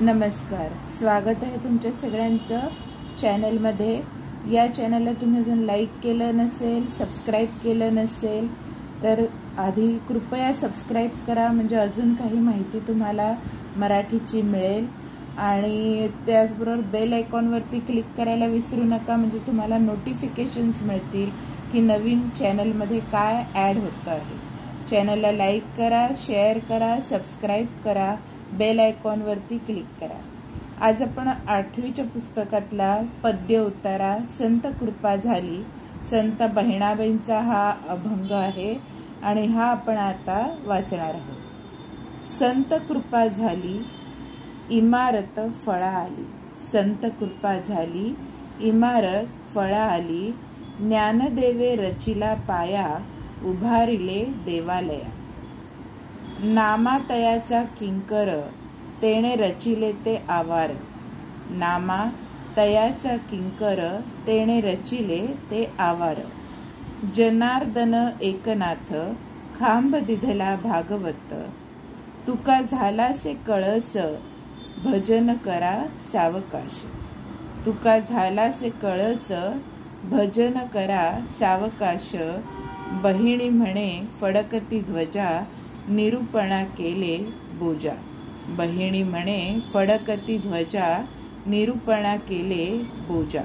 नमस्कार, स्वागत आहे तुमच्या सगळ्यांचं चॅनलमध्ये। या चॅनलला तुम्ही जर लाईक केलं नसेल, सबस्क्राईब केलं नसेल तर आधी कृपया सबस्क्राईब करा, म्हणजे अजून काही माहिती तुम्हाला मराठीची मिळेल। आणि त्याचबरोबर बेल आयकॉनवरती क्लिक करायला विसरू नका, म्हणजे तुम्हाला नोटिफिकेशन्स मिळतील की नवीन चॅनलमध्ये काय ॲड होतं आहे। चॅनलला लाईक करा, शेअर करा, सबस्क्राईब करा, बेल आयकॉनवरती क्लिक करा। आज आपण 8वीच्या पुस्तकातला पद्य उतारा संत कृपा झाली, संत बहिणाबाईंचा हा अभंग आहे आणि हा आपण आता वाचणार आहोत। संत कृपा झाली, इमारत फळा आली। संत कृपा झाली, इमारत फळा आली। ज्ञानदेवे रचिला पाया, उभारिले देवालया। नामातयाचा किंकर, तेणे रचिले ते आवार। नामातयाचा किंकर, तेणे रचिले ते आवार। जनार्दन एकनाथ, खांब दिधला भागवत। तुका झालासे कळस, भजन करा सावकाश। तुका झालासे कळस, भजन करा सावकाश। बहिणी म्हणे फडकती ध्वजा, निरूपणा केले बोजा। बहिणी म्हणे फडकती ध्वजा, निरूपणा केले बोजा।